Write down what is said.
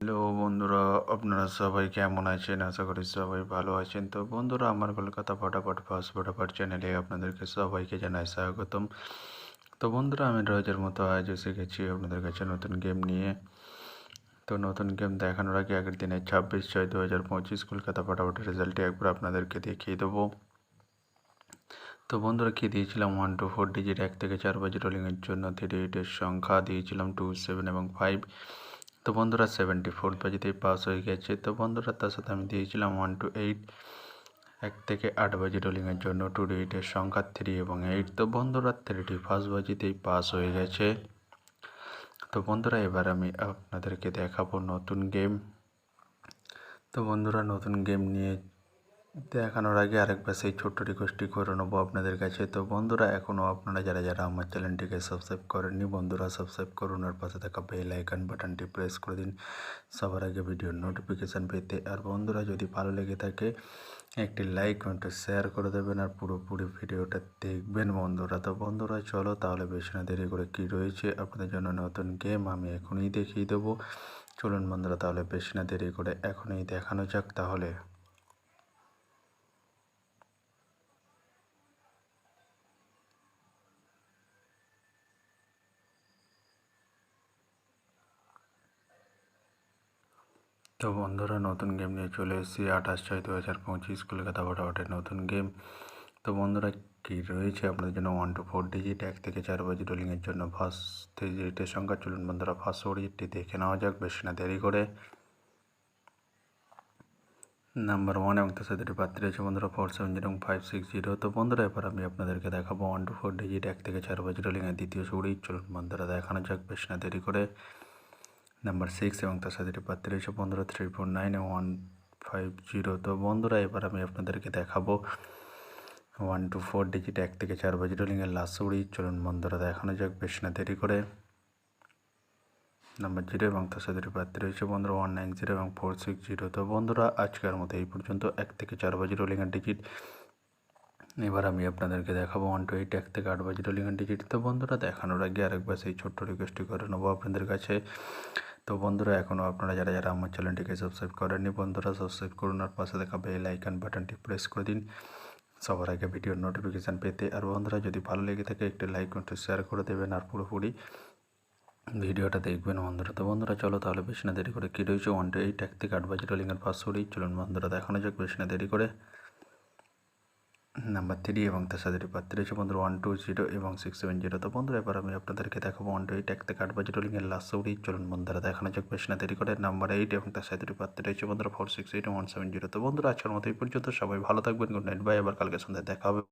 Hello বন্ধুরা, আপনারা সবাই কেমন আছেন? আশা করি সবাই ভালো আছেন। তো বন্ধুরা, আমার কলকাতা ফটাফট ফার্স্ট ফটাফট চ্যানেলে আপনাদেরকে সবাইকে জানাই স্বাগতম। তো বন্ধুরা, আমি রোজের মতো আজ এসে গেছি আপনাদের কাছে নতুন গেম নিয়ে। তো নতুন গেম দেখানোর আগে আগের দিনে 26/6/2025 কলকাতা ফটাফটের রেজাল্টটি একবার আপনাদেরকে দেখিয়ে দেবো। তো বন্ধুরা, কি দিয়েছিলাম 1 to 4 ডিজিট 1 থেকে 4 বাজি রোলিংয়ের জন্য 38-এর সংখ্যা দিয়েছিলাম 2, 7 এবং 5। তো বন্ধুরা 74 বাজিতেই পাস হয়ে গেছে। তো বন্ধুরা, তার সাথে আমি দিয়েছিলাম 1 to 8 1 থেকে 8 বাজি রোলিংয়ের জন্য 28-এর সংখ্যা 3 এবং 8। তো বন্ধুরা 31 বাজিতেই পাস হয়ে গেছে। তো বন্ধুরা, এবার আমি আপনাদেরকে দেখাবো নতুন গেম। তো বন্ধুরা, নতুন গেম নিয়ে দেখানোর আগে আরেকবার সেই ছোট্ট রিকোয়েস্টটি করে নেবো আপনাদের কাছে। তো বন্ধুরা, এখনও আপনারা যারা আমার চ্যানেলটিকে সাবস্ক্রাইব করেননি, বন্ধুরা সাবস্ক্রাইব করুন আর পাশে থাকা বেল আইকন বাটনটি প্রেস করে দিন সবার আগে ভিডিওর নোটিফিকেশান পেতে। আর বন্ধুরা, যদি ভালো লেগে থাকে একটি লাইক কমেন্ট শেয়ার করে দেবেন আর পুরোপুরি ভিডিওটা দেখবেন বন্ধুরা। তো বন্ধুরা, চলো তাহলে বেশি না দেরি করে কী রয়েছে আপনাদের জন্য নতুন গেম আমি এখনই দেখিয়ে দেবো। চলুন বন্ধুরা, তাহলে বেশি না দেরি করে এখনই দেখানো যাক তাহলে। তো বন্ধুরা, নতুন গেম নিয়ে চলে এসেছি 28/6/2025 কলকাতা ফটাফটের নতুন গেম। তো বন্ধুরা, কী রয়েছে আপনাদের জন্য 1 to 4 ডিজিট 1 থেকে 4 বাজি রোলিংয়ের জন্য ফার্স্ট ডিজিটের সংখ্যা। চলুন বন্ধুরা, ফার্স্ট ডিজিটটি দেখে নেওয়া যাক বেশি না দেরি করে। নাম্বার 1 এবং তার সাথে পাত্রী রয়েছে বন্ধুরা 470 এবং 560। তো বন্ধুরা, এবার আমি আপনাদেরকে দেখাবো 1 to 4 ডিজিট 1 থেকে 4 বাজি রোলিংয়ের দ্বিতীয় সুড়ি। চলুন বন্ধুরা, দেখানো যাক বেশি না দেরি করে। নাম্বার 6 এবং তার সাথে পাত্রী রয়েছে বন্ধুরা 349 এবং 150। তো বন্ধুরা, এবার আমি আপনাদেরকে দেখাবো 1 to 4 ডিজিট 1 থেকে 4 বাজি রোলিংয়ের লাস্ট সুড়ি। চলুন বন্ধুরা, দেখানো যাক বেশি না দেরি করে। নাম্বার 0 এবং তার সাথে পাত্রী রয়েছে বন্ধুরা 190 এবং 460। তো বন্ধুরা, আজকের মতো এই পর্যন্ত 1 থেকে 4 বাজি রোলিংয়ের ডিজিট। এবার আমি আপনাদেরকে দেখাবো 1 to 8 1 থেকে 8 বাজি রোলিংয়ের ডিজিট। তো বন্ধুরা, দেখানোর আগে আরেকবার সেই ছোট্ট রিকোয়েস্টটি করে নেবো আপনাদের কাছে। তো বন্ধুরা, এখনও আপনারা যারা আমার চ্যানেলটিকে সাবস্ক্রাইব করেননি, বন্ধুরা সাবস্ক্রাইব করুন আর পাশে থাকা বেল আইকন বাটনটি প্রেস করে দিন সবার আগে ভিডিওর নোটিফিকেশান পেতে। আর বন্ধুরা, যদি ভালো লেগে থাকে একটি লাইক একটু শেয়ার করে দেবেন আর পুরোপুরি ভিডিওটা দেখবেন বন্ধুরা। তো বন্ধুরা, চলো তাহলে বেশি না দেরি করে কী রয়েছে 1 to 8 1 থেকে 8 বাজি রোলিংয়ের ফার্স্ট সুড়ি। চলুন বন্ধুরা, দেখানো যাক বেশি না দেরি করে। নাম্বার 3 এবং তার সাথে পাত্রী রয়েছে বন্ধুরা 120 এবং 670। তো বন্ধুরা, এবার আমি আপনাদেরকে দেখাবো 1 to 8 1 থেকে 8 বাজি রোলিংয়ের লাস্ট সুড়ি। চলুন বন্ধুরা, দেখানো যাক বেশি না দেরি করে। নাম্বার 8 এবং তার সাথে পাত্রী রয়েছে বন্ধুরা 468 এবং 170। তো বন্ধুরা, আজকের মতো এই পর্যন্ত। সবাই ভালো থাকবেন। Good night, bye. আবার কালকে সন্ধ্যায় দেখা হবে।